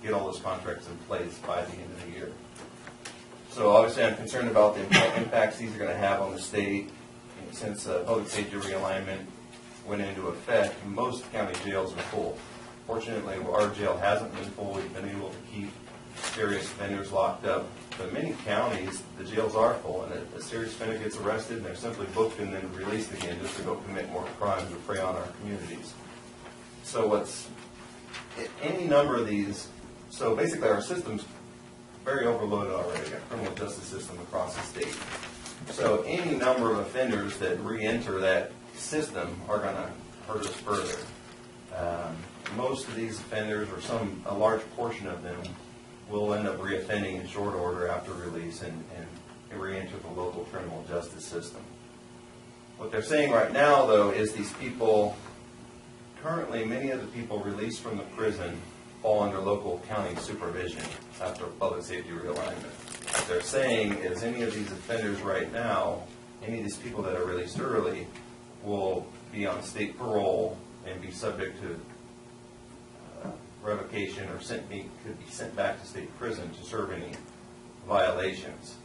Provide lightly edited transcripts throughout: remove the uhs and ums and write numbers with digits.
get all those contracts in place by the end of the year. So obviously I'm concerned about the impacts these are going to have on the state. And since public safety realignment went into effect, most county jails are full. Fortunately, our jail hasn't been full. We've been able to keep serious offenders locked up. But many counties, the jails are full, and a serious offender gets arrested and they're simply booked and then released again just to go commit more crimes or prey on our communities. So any number of these, so basically our system's very overloaded already, our criminal justice system across the state. So any number of offenders that re-enter that system are going to hurt us further. Most of these offenders, or a large portion of them, will end up re-offending in short order after release and re-enter the local criminal justice system. What they're saying right now, though, is these people, currently many of the people released from the prison fall under local county supervision after public safety realignment. What they're saying is any of these offenders right now, any of these people that are released early, will be on state parole and be subject to revocation or could be sent back to state prison to serve any violations.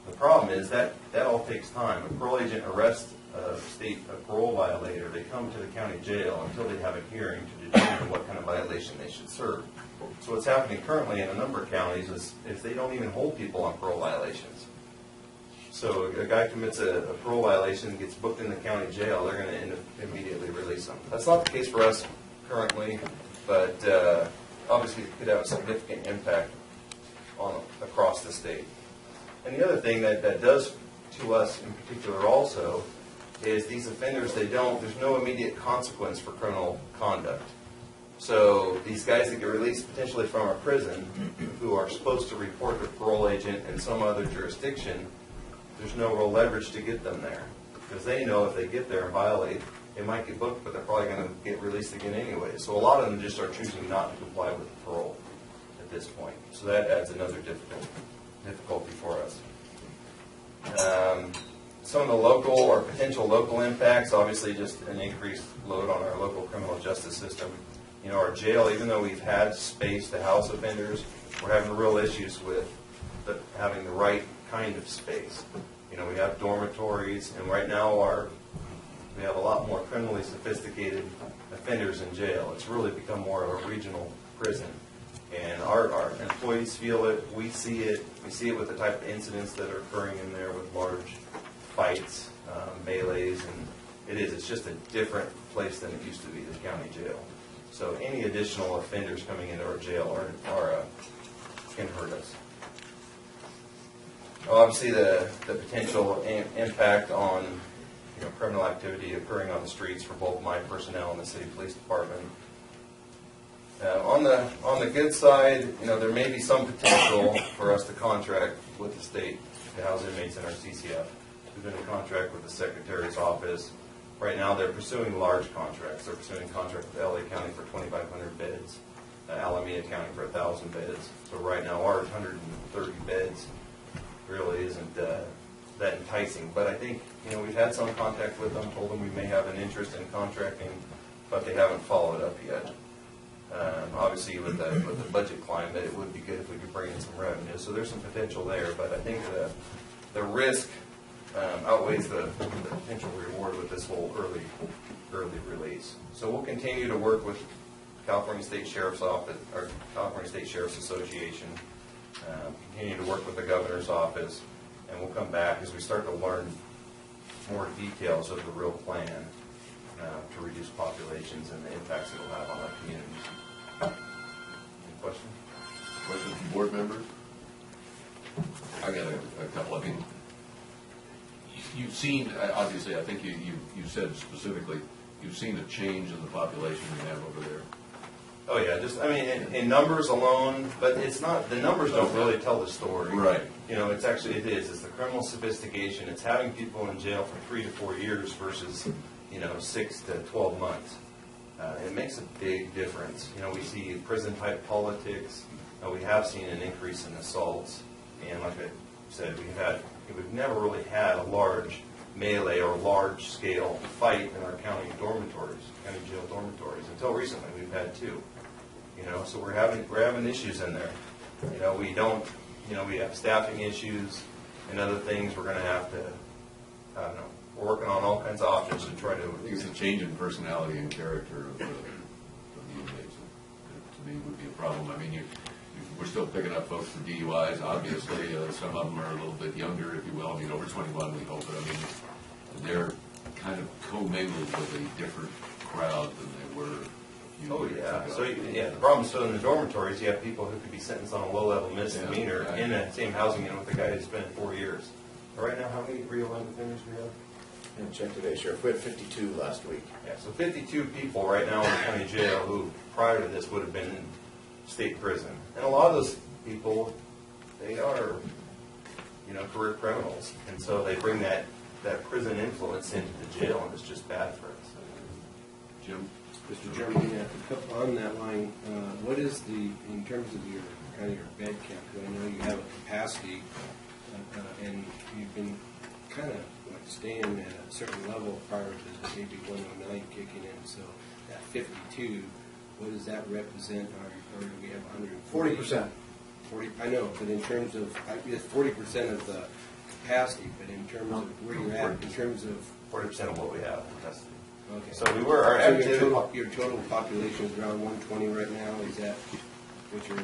The problem is that all takes time. A parole agent arrests a parole violator. They come to the county jail until they have a hearing to determine what kind of violation they should serve. So what's happening currently in a number of counties is they don't even hold people on parole violations. So a guy commits a parole violation, gets booked in the county jail, they're going to immediately release him. That's not the case for us currently, but obviously it could have a significant impact across the state. And the other thing that does to us in particular also is these offenders, there's no immediate consequence for criminal conduct. So these guys that get released potentially from a prison who are supposed to report their parole agent in some other jurisdiction, there's no real leverage to get them there. Because they know if they get there and violate, they might get booked, but they're probably going to get released again anyway. So a lot of them just are choosing not to comply with the parole at this point. So that adds another difficulty for us. Some of the local or potential local impacts, obviously just an increased load on our local criminal justice system. You know, our jail, even though we've had space to house offenders, we're having real issues with having the right kind of space. You know, we have dormitories, and right now we have a lot more criminally sophisticated offenders in jail. It's really become more of a regional prison. And our employees feel it, we see it with the type of incidents that are occurring in there with large fights, melees, and it's just a different place than it used to be, the county jail. So any additional offenders coming into our jail can hurt us. Obviously the potential impact on criminal activity occurring on the streets for both my personnel and the city police department. On the good side, there may be some potential for us to contract with the state to house inmates in our CCF. We've been in contract with the Secretary's office. Right now they're pursuing large contracts. They're pursuing a contract with LA County for 2,500 beds, Alameda County for 1,000 beds. So right now our 130 beds really isn't that enticing. But I think, we've had some contact with them, told them we may have an interest in contracting, but they haven't followed up yet. Obviously, with the budget climate, it would be good if we could bring in some revenue. So there's some potential there, but I think the risk outweighs the potential reward with this whole early release. So we'll continue to work with California State Sheriff's Office or California State Sheriff's Association. Continue to work with the governor's office, and we'll come back as we start to learn more details of the real plan to reduce populations and the impacts it will have on our communities. Any questions? Questions from board members? I got a couple. I mean, you've seen, obviously, I think you said specifically, you've seen a change in the population we have over there. Oh yeah, in numbers alone, but it's not, the numbers don't really tell the story. Right. It's the criminal sophistication. It's having people in jail for 3 to 4 years versus 6 to 12 months. It makes a big difference. We see prison-type politics. We have seen an increase in assaults, and like I said, we've never really had a large melee or large-scale fight in our county jail dormitories. Until recently, we've had 2. so we're having issues in there. We have staffing issues and other things. We're going to have to, I don't know, we're working on all kinds of options to try to. I think it's a change in personality and character of the inmates that to me would be a problem. I mean, we're still picking up folks for DUIs, obviously. Some of them are a little bit younger, if you will. I mean, over 21, we hope. But I mean, they're kind of commingled with a different crowd than they were a few years ago. So the problem is, so in the dormitories, you have people who could be sentenced on a low-level misdemeanor in that same housing unit with a guy who's spent 4 years. Right now, how many real-life offenders do we have? And check today, Sheriff. We had 52 last week. Yeah, so 52 people right now in the county jail who, prior to this, would have been in state prison. And a lot of those people, they are, career criminals. And so they bring that prison influence into the jail, and it's just bad for us. Jim? Mr. Chairman, on that line, what is in terms of your bed count? Because I know you have a capacity, and you've been kind of staying at a certain level prior to maybe 109 kicking in. So at 52, what does that represent? Or do we have 140? 40%. 40. I know, but in terms of, it's 40% of the capacity. But in terms of where you're at, in terms of 40% of what we have in custody. okay. So we were our Your total population is around 120 right now. Is that what you're?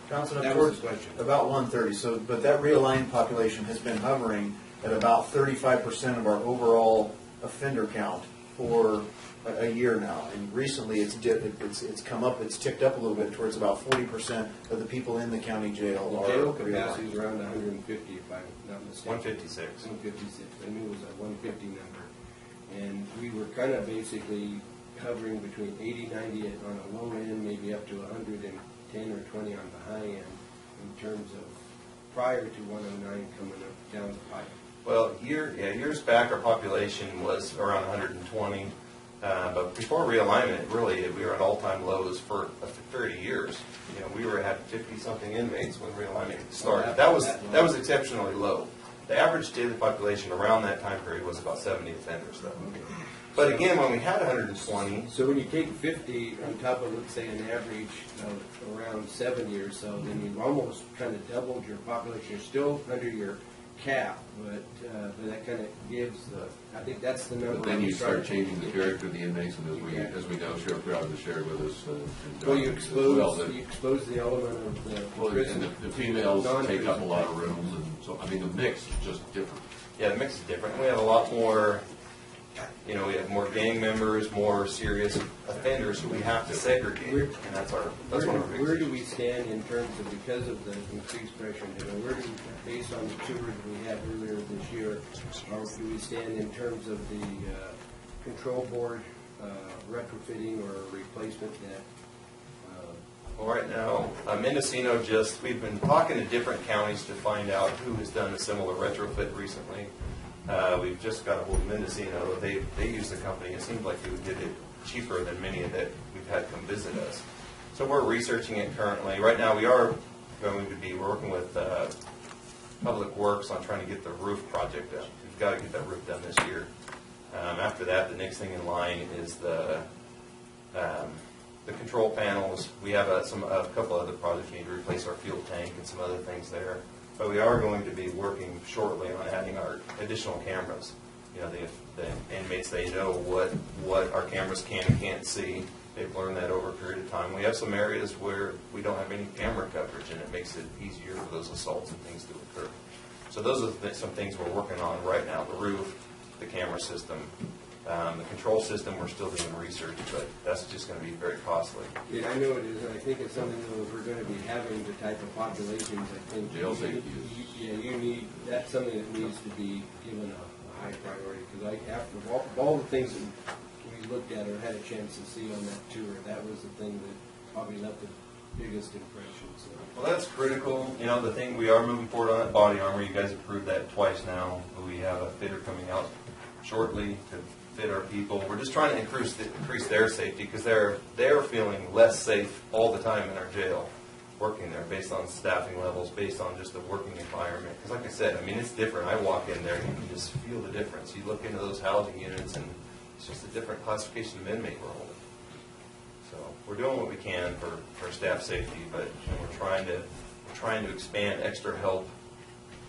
Bouncing up That was towards the question. about 130. So, but that realigned population has been hovering at about 35% of our overall offender count for a year now. And recently, it's come up. It's ticked up a little bit towards about 40% of the people in the county jail The are jail capacity realigned. is around 150, if I'm not mistaken. 156. 156. I knew it was a 150 number. And we were kind of basically hovering between 80, 90 on a low end, maybe up to 110 or 20 on the high end in terms of prior to 109 coming up down the pipe. Well, years back, our population was around 120. But before realignment, really, we were at all-time lows for 30 years. We had 50-something inmates when realignment started. That was exceptionally low. The average daily population around that time period was about 70 offenders, though. But again, when we had 120, So when you take 50 on top of, let's say, an average of around 70 or so, then you've almost kind of doubled your population. You're still under your cap, but that kind of gives I think that's the number. But then you start changing the character of the inmates, and as we know, Sheriff Crowder has shared with us. Well, you expose the element of the prison. And the females take up a lot of rooms, and so I mean the mix is just different. yeah, the mix is different. We have a lot more. We have more gang members, more serious offenders who we have to segregate, and that's one of our big Where do issues. we stand in terms of, because of the increased pressure, where do we, based on the tours we had earlier this year, or do we stand in terms of the control board retrofitting or replacement that? Well, right now, Mendocino we've been talking to different counties to find out who has done a similar retrofit recently. We've just got a hold of Mendocino. They use the company. It seems like they did it cheaper than many that we've had come visit us. So we're researching it currently. Right now, we are going to be working with Public Works on trying to get the roof project done. We've got to get that roof done this year. After that, the next thing in line is the control panels. We have a couple other projects. We need to replace our fuel tank and some other things there. But we are going to be working shortly on adding our additional cameras. The inmates, they know what our cameras can and can't see. They've learned that over a period of time. We have some areas where we don't have any camera coverage, and it makes it easier for those assaults and things to occur. So those are some things we're working on right now: the roof, the camera system. The control system, we're still doing research, but that's just going to be very costly. Yeah, I know it is, and I think it's something that if we're going to be having the type of populations, I think Jail safety that's something that needs to be given a high priority, because after all the things that we looked at or had a chance to see on that tour, that was the thing that probably left the biggest impression. So. Well, that's critical. The thing, we are moving forward on that body armor. You guys approved that twice now. We have a fitter coming out shortly to fit our people. We're just trying to increase their safety, because they're feeling less safe all the time in our jail, working there, based on staffing levels, based on just the working environment. Because like I said, it's different. I walk in there and you can just feel the difference. You look into those housing units and it's just a different classification of inmate we're holding. So we're doing what we can for staff safety, but we're trying to expand extra help,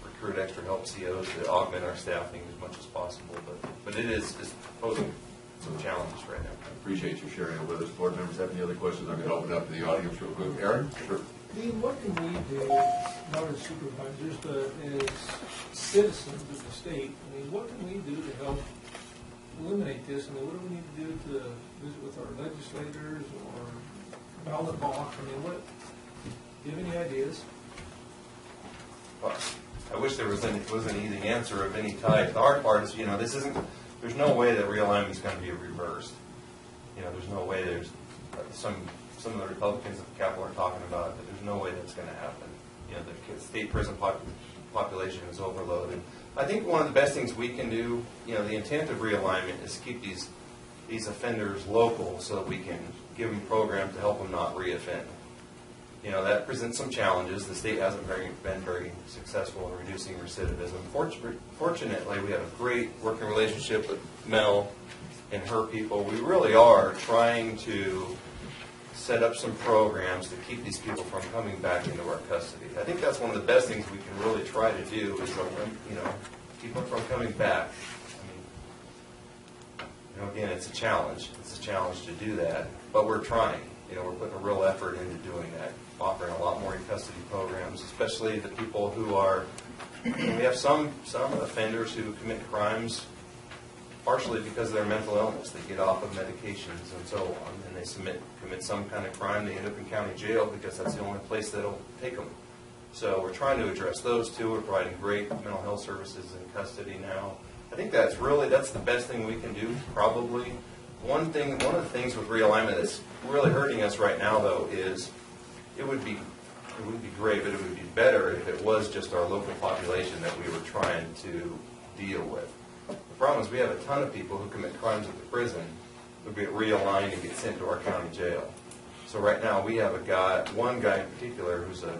recruit extra help COs to augment our staffing as much as possible. But it is posing some challenges right now. I appreciate you sharing it with us. Board members have any other questions? I'm going to open it up to the audience real quick. Aaron? Sure. Dean, what can we do, not as supervisors, but as citizens of the state? I mean, what can we do to help eliminate this? I mean, what do we need to do to visit with our legislators or ballot box? I mean, what, do you have any ideas? Well, I wish there was an easy answer of any type. The hard part is, there's no way that realignment is going to be reversed. There's no way there's some of the Republicans at the Capitol are talking about it, but there's no way that's going to happen. The state prison population is overloaded. I think one of the best things we can do, the intent of realignment is to keep these offenders local so that we can give them programs to help them not reoffend. That presents some challenges. The state hasn't been very successful in reducing recidivism. Fortunately, we have a great working relationship with Mel and her people. We really are trying to set up some programs to keep these people from coming back into our custody. I think that's one of the best things we can really try to do is, keep them from coming back. I mean, again, it's a challenge. It's a challenge to do that, but we're trying. We're putting a real effort into doing that, offering a lot more in-custody programs, especially the people who are, we have some offenders who commit crimes partially because of their mental illness. They get off of medications and so on, and they commit some kind of crime. They end up in county jail because that's the only place that'll take them. So we're trying to address those too. We're providing great mental health services in custody now. I think that's the best thing we can do, probably. One of the things with realignment that's really hurting us right now, though, is it would be great, but it would be better if it was just our local population that we were trying to deal with. The problem is we have a ton of people who commit crimes at the prison who get realigned and get sent to our county jail. So right now we have one guy in particular who's a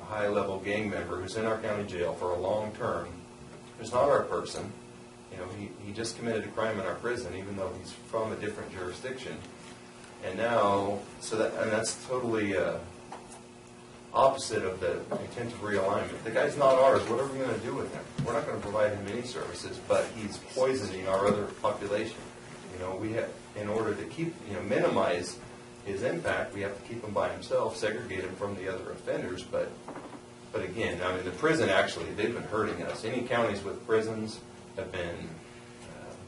high-level gang member who's in our county jail for a long term. Who's not our person. He just committed a crime in our prison, even though he's from a different jurisdiction. And now, that's totally opposite of the intent of realignment. The guy's not ours. What are we going to do with him? We're not going to provide him any services, but he's poisoning our other population. We have, in order to minimize his impact, we have to keep him by himself, segregate him from the other offenders. But again, the prison they've been hurting us. Any counties with prisons have been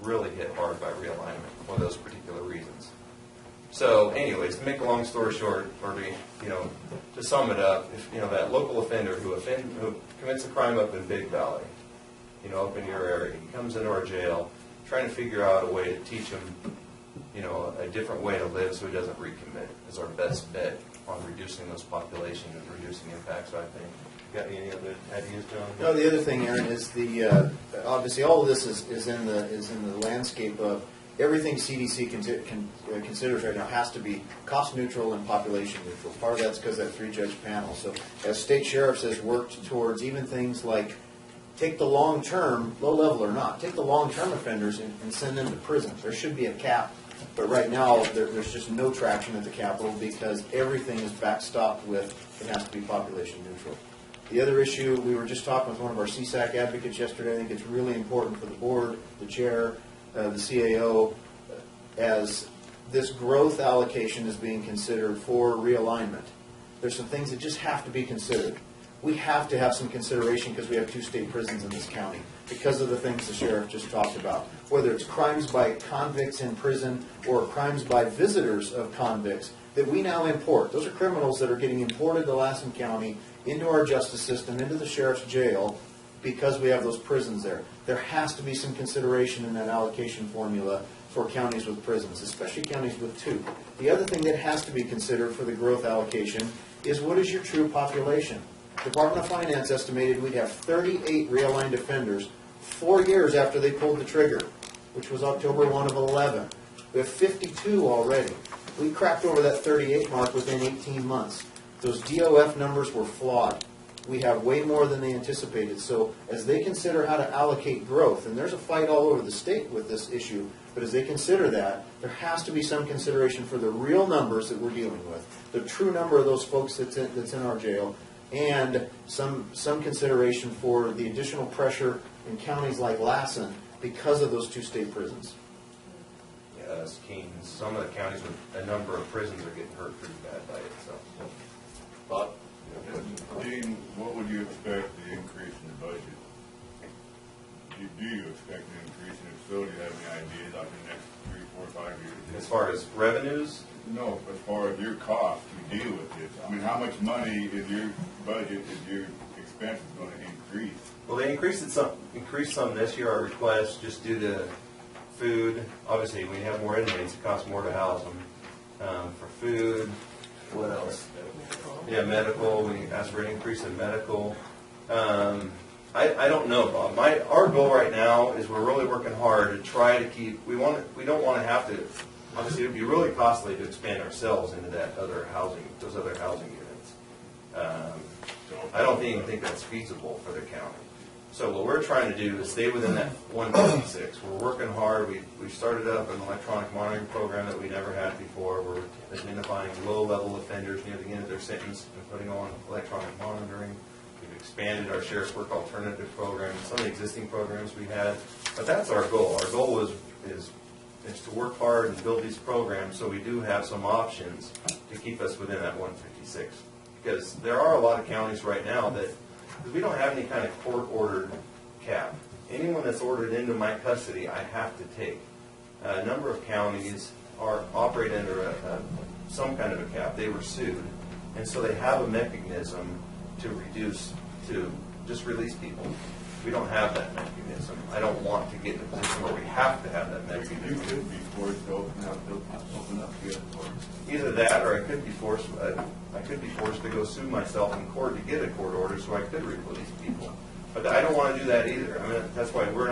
really hit hard by realignment for those particular reasons. So, anyways, to make a long story short, or to sum it up, if that local offender who commits a crime up in Big Valley, up in your area, he comes into our jail, trying to figure out a way to teach him, a different way to live so he doesn't recommit is our best bet on reducing those populations and reducing impacts, I think. Got any other ideas, John? No, the other thing, Aaron, is obviously all of this is in the landscape of everything CDC considers right now has to be cost neutral and population neutral. Part of that's because of that 3-judge panel. So as state sheriffs has worked towards even things like take the long-term, low level or not, take the long-term offenders and send them to prison. There should be a cap, but right now there's just no traction at the Capitol because everything is backstopped with it has to be population neutral. The other issue, we were just talking with one of our CSAC advocates yesterday. I think it's really important for the board, the chair, the CAO, as this growth allocation is being considered for realignment. There's some things that just have to be considered. We have to have some consideration because we have 2 state prisons in this county because of the things the sheriff just talked about. Whether it's crimes by convicts in prison or crimes by visitors of convicts that we now import. Those are criminals that are getting imported to Lassen County into our justice system, into the sheriff's jail, because we have those prisons there. There has to be some consideration in that allocation formula for counties with prisons, especially counties with 2. The other thing that has to be considered for the growth allocation is what is your true population? Department of Finance estimated we'd have 38 realigned offenders 4 years after they pulled the trigger, which was October 1 of 11. We have 52 already. We cracked over that 38 mark within 18 months. Those DOF numbers were flawed. we have way more than they anticipated. So as they consider how to allocate growth, and there's a fight all over the state with this issue, but as they consider that, there has to be some consideration for the real numbers that we're dealing with, the true number of those folks that's in our jail, and some consideration for the additional pressure in counties like Lassen because of those 2 state prisons. Yeah, that's keen. Some of the counties with a number of prisons are getting hurt pretty bad by it, so. Bob? Dean, what would you expect the increase in the budget? Do you expect an increase, and if so, do you have any ideas like the next 3, 4, 5 years? As far as revenues, No, as far as your cost to deal with this, I mean, how much money is your budget, is your expenses going to increase? well, they increased some this year, our request, just due to food. Obviously, when you have more inmates, it costs more to house them. For food, what else? Yeah, medical, we asked for an increase in medical. I don't know, Bob. Our goal right now is we're really working hard to try to keep, we don't want to have to, obviously it would be really costly to expand ourselves into those other housing units. I don't even think that's feasible for the county. So what we're trying to do is stay within that 156. We're working hard. We started up an electronic monitoring program that we never had before. We're identifying low-level offenders near the end of their sentence and putting on electronic monitoring. We've expanded our Sheriff's Work Alternative program, some of the existing programs we had. But that's our goal. Our goal is to work hard and build these programs so we do have some options to keep us within that 156. Because there are a lot of counties right now that, because we don't have any kind of court-ordered cap. Anyone that's ordered into my custody, I have to take. A number of counties operate under some kind of a cap. They were sued, and so they have a mechanism to just release people. We don't have that mechanism. I don't want to get in a position where we have to have that You mechanism. could be forced to open up the other doors. Either that, or I could be forced to go sue myself in court to get a court order so I could release people. But I don't want to do that either. I mean, that's why we're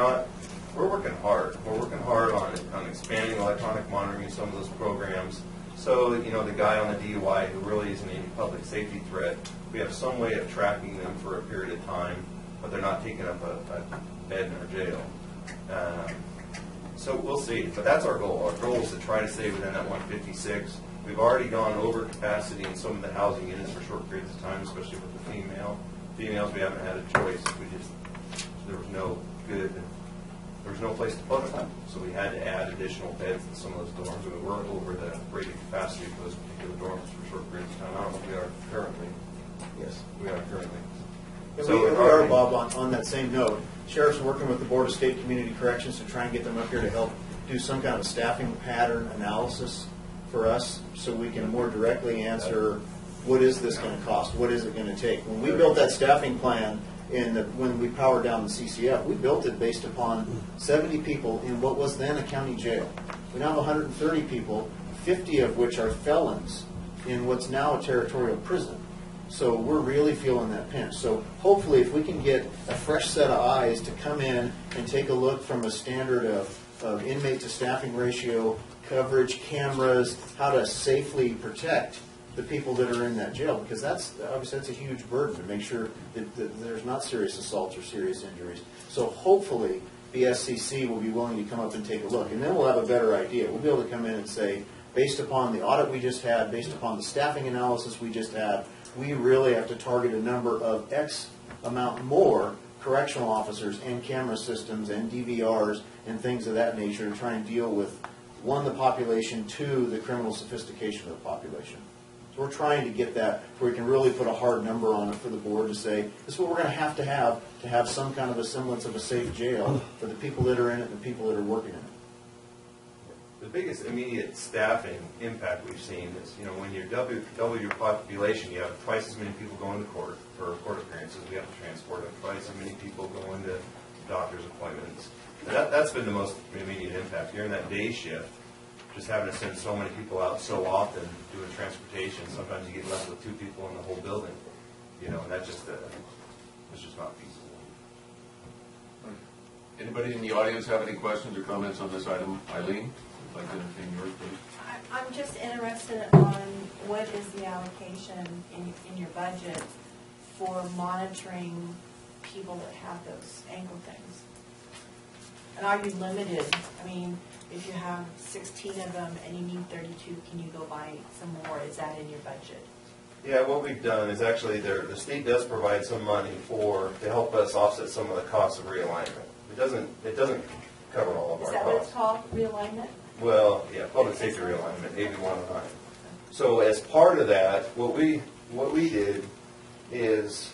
working hard. We're working hard on expanding electronic monitoring in some of those programs. So that, the guy on the DUI who really isn't any public safety threat, we have some way of tracking them for a period of time, but they're not taking up a bed in our jail. So we'll see, but that's our goal. Our goal is to try to stay within that 156. We've already gone over capacity in some of the housing units for short periods of time, especially with the females. We haven't had a choice. There was no place to put them, so we had to add additional beds in some of those dorms. We were over the rated capacity for those particular dorms for short periods of time. I don't know if we are currently. Yes. We are currently. And So we are, already- Bob, on that same note, Sheriff's working with the Board of State Community Corrections to try and get them up here to help do some kind of staffing pattern analysis for us so we can more directly answer, what is this going to cost? What is it going to take? When we built that staffing plan when we powered down the CCF, we built it based upon 70 people in what was then a county jail. We now have 130 people, 50 of which are felons in what's now a territorial prison. So we're really feeling that pinch. So hopefully if we can get a fresh set of eyes to come in and take a look from a standard of inmate to staffing ratio, coverage, cameras, how to safely protect the people that are in that jail, because that's a huge burden to make sure that there's not serious assaults or serious injuries. So hopefully BSCC will be willing to come up and take a look, and then we'll have a better idea. We'll be able to come in and say, based upon the audit we just had, based upon the staffing analysis we just had, we really have to target a number of X amount more correctional officers and camera systems and DVRs and things of that nature to try and deal with, one, the population, two, the criminal sophistication of the population. So we're trying to get that where we can really put a hard number on it for the board to say, this is what we're going to have some kind of a semblance of a safe jail for the people that are in it and the people that are working in it. The biggest immediate staffing impact we've seen is, when you double your population, you have twice as many people going to court for court appearances. We have to transport twice as many people going to doctor's appointments. And that's been the most immediate impact. You're in that day shift, just having to send so many people out so often doing transportation. Sometimes you get left with 2 people in the whole building, and that's just it's just not feasible. Anybody in the audience have any questions or comments on this item? Eileen, would you like to entertain yours, please? I'm just interested on what is the allocation in your budget for monitoring people that have those ankle things? And are you limited? I mean, if you have 16 of them and you need 32, can you go buy some more? Is that in your budget? Yeah, what we've done is actually the state does provide some money to help us offset some of the costs of realignment. It doesn't cover all of Is our that what it's costs. called, realignment? Well, yeah, public safety realignment, AB 109. So as part of that, what we did is,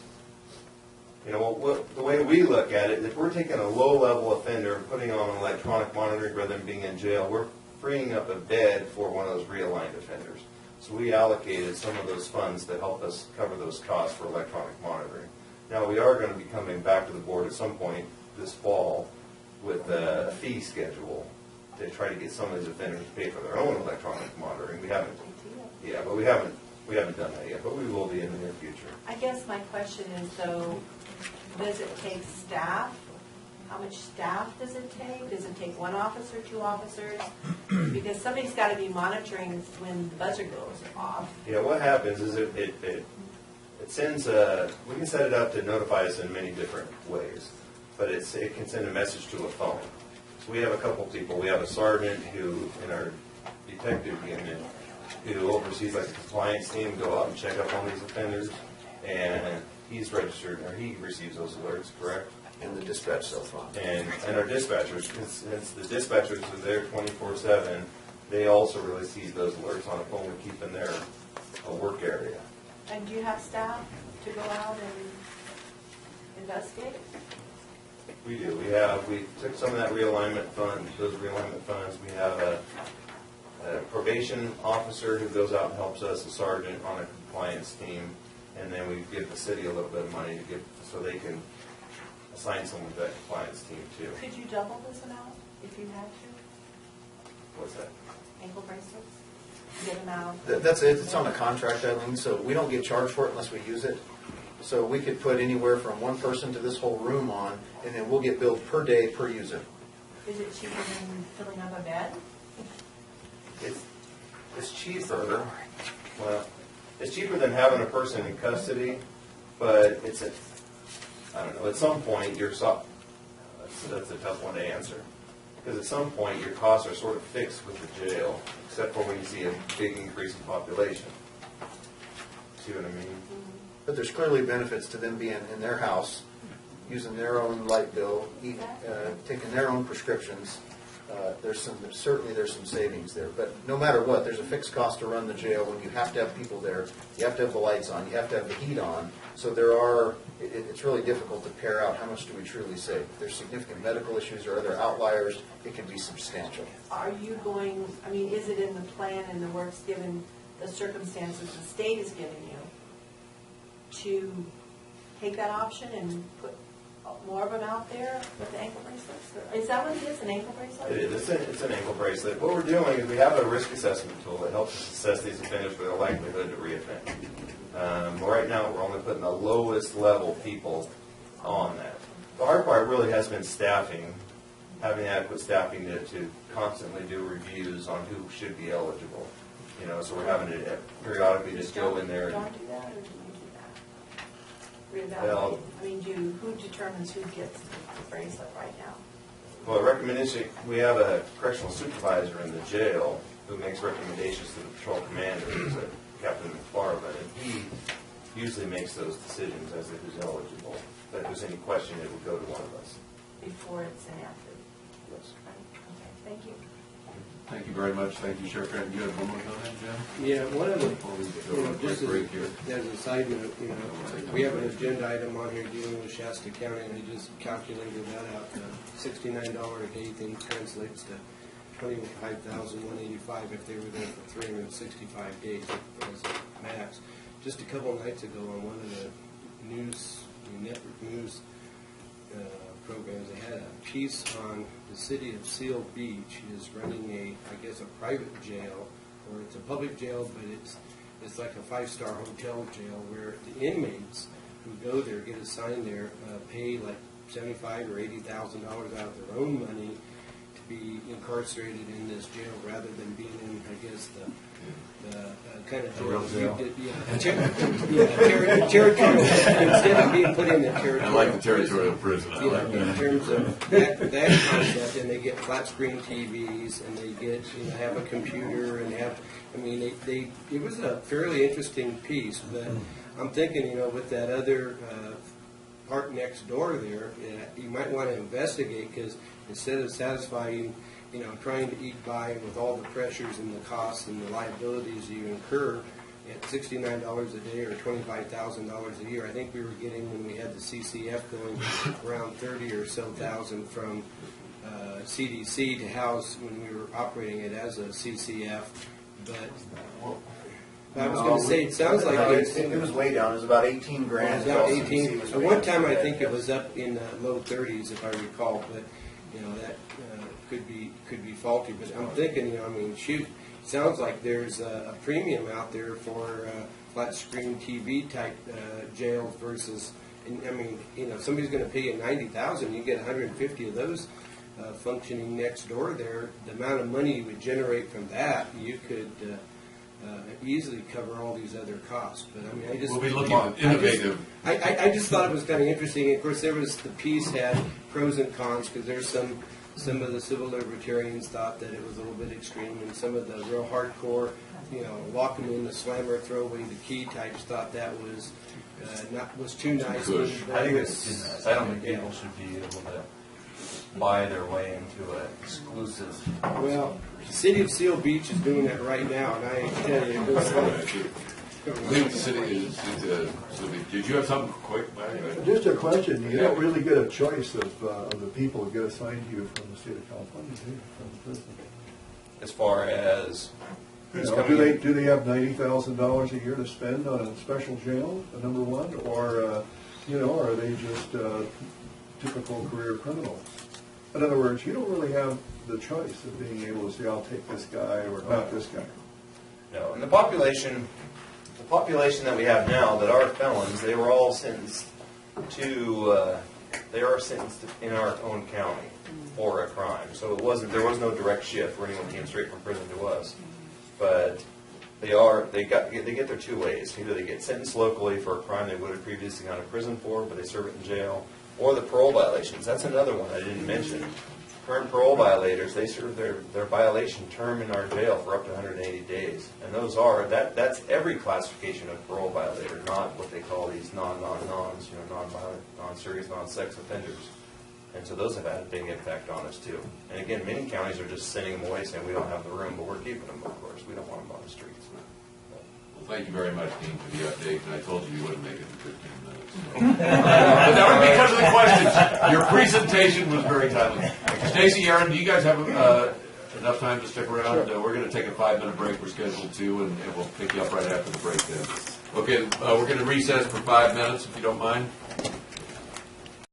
the way we look at it, if we're taking a low-level offender and putting on electronic monitoring rather than being in jail, we're freeing up a bed for one of those realigned offenders. So we allocated some of those funds to help us cover those costs for electronic monitoring. Now, we are going to be coming back to the board at some point this fall with a fee schedule to try to get some of these offenders to pay for their own electronic monitoring. We haven't done that yet, but we will be in the near future. I guess my question is, though, does it take staff? How much staff does it take? Does it take one officer, two officers? Because somebody's got to be monitoring when the buzzer goes off. Yeah, what happens is it sends we can set it up to notify us in many different ways, but it can send a message to a phone. So we have a couple people. We have a sergeant who, in our detective unit, who oversees like the compliance team, go out and check up on these offenders, and he's registered, or he receives those alerts, correct? And the dispatch cell phone. And our dispatchers, since the dispatchers are there 24/7, they also receive those alerts on a phone we keep in their work area. And do you have staff to go out and investigate? We do. We took some of that realignment fund, those realignment funds. We have a probation officer who goes out and helps us, a sergeant on a compliance team, and then we give the city a little bit of money to give so they can assign someone to that compliance team too. Could you double this amount if you had to? What's that? Ankle bracelets? Get them out? That's it. It's on a contract, Eileen, so we don't get charged for it unless we use it. So we could put anywhere from one person to this whole room on, and then we'll get billed per day per user. Is it cheaper than filling up a bed? It's cheaper. Well, it's cheaper than having a person in custody, but I don't know. At some point, that's a tough one to answer. Because at some point, your costs are sort of fixed with the jail, except for when you see a big increase in population. See what I mean? But there's clearly benefits to them being in their house, using their own light bill, taking their own prescriptions. Certainly there's some savings there. But no matter what, there's a fixed cost to run the jail when you have to have people there. You have to have the lights on. You have to have the heat on. So it's really difficult to pare out how much do we truly save. If there's significant medical issues or other outliers, it can be substantial. Are you going, is it in the plan and the works given the circumstances the state is giving you to take that option and put more of them out there with the ankle bracelets? Is that what it is, an ankle bracelet? It is. It's an ankle bracelet. What we're doing is we have a risk assessment tool that helps us assess these offenders for their likelihood to reoffend. Right now, we're only putting the lowest level people on that. The hard part really has been staffing, having adequate staffing to constantly do reviews on who should be eligible. So we're having to periodically just go in there. Don't do that, or do you do that? Reevaluate. Who determines who gets the bracelet right now? Well, recommendation, we have a correctional supervisor in the jail who makes recommendations to the patrol commander, who's a Captain McFarland, and he usually makes those decisions as to who's eligible. But if there's any question, it would go to one of us. Before it's enacted? Yes. Okay, thank you. Thank you very much. Thank you, Sheriff. You had one more comment, Jim? Yeah, one of the, Before we go to a just quick break here. as a side note, we have an agenda item on here dealing with Shasta County, and they just calculated that out to $69 a day. Thing translates to $25,185 if they were there for 365 days as a max. Just a couple of nights ago on one of the network news programs, they had a piece on the city of Seal Beach is running a private jail, or it's a public jail, but it's like a 5-star hotel jail where the inmates who go there, get assigned there, pay like $75,000 or $80,000 out of their own money to be incarcerated in this jail rather than being in, I guess, the kind of jail. real jail. Territorial, instead of being put in the territorial. I like the territorial prison. I like In that. terms of that concept, and they get flat screen TVs, and they get, have a computer, and have, it was a fairly interesting piece, but I'm thinking, with that other part next door there, you might want to investigate, because instead of satisfying, trying to eat by with all the pressures and the costs and the liabilities you incur at $69 a day or $25,000 a year, I think we were getting, when we had the CCF going, around 30 or so thousand from CDC to house when we were operating it as a CCF. But I was going to say, it sounds like it was way down. It was about 18 it grand. was about is all 18. CDC was At one paying time, for I that. think it was up in the low 30s, if I recall. But that could be faulty. But I'm thinking, shoot, sounds like there's a premium out there for flat screen TV type jails versus. If somebody's going to pay you $90,000, you get 150 of those functioning next door there. The amount of money you would generate from that, you could easily cover all these other costs. But I just We'll be looking at innovative. I just thought it was kind of interesting. Of course, the piece had pros and cons, because there's some of the civil libertarians thought that it was a little bit extreme, and some of the real hardcore, lock them in the slammer, throw away the key types thought that was was too nice. Push. I think it's too nice. I don't think people should be able to buy their way into an exclusive. Well, the city of Seal Beach is doing that right now, and I tell you, it was Leave the city. Did you have something quick, Mike? Just a question, you don't really get a choice of the people that get assigned to you from the state of California, do you, from the prison? As far as who's coming in. Do they have $90,000 a year to spend on a special jail, number one, or, are they just typical career criminals? In other words, you don't really have the choice of being able to say, I'll take this guy or not this guy. No, and the population that we have now that are felons, they were all sentenced to, they are sentenced in our own county for a crime. So there was no direct shift where anyone came straight from prison to us. But they get their two ways. Either they get sentenced locally for a crime they would have previously gone to prison for, but they serve it in jail, or the parole violations. That's another one I didn't mention. Current parole violators, they serve their violation term in our jail for up to 180 days. And that's every classification of parole violator, not what they call these non-violent, non-serious, non-sex offenders. And so those have had a big impact on us too. And again, many counties are just sending them away saying we don't have the room, but we're keeping them, of course. We don't want them on the streets. Well, thank you very much, Dean, for the update. And I told you wouldn't make it in 15 minutes. So. But that was because of the questions. Your presentation was very timely. Stacy, Aaron, do you guys have enough time to stick around? We're going to take a 5-minute break. We're scheduled to, and we'll pick you up right after the break then. Okay, we're going to recess for 5 minutes, if you don't mind.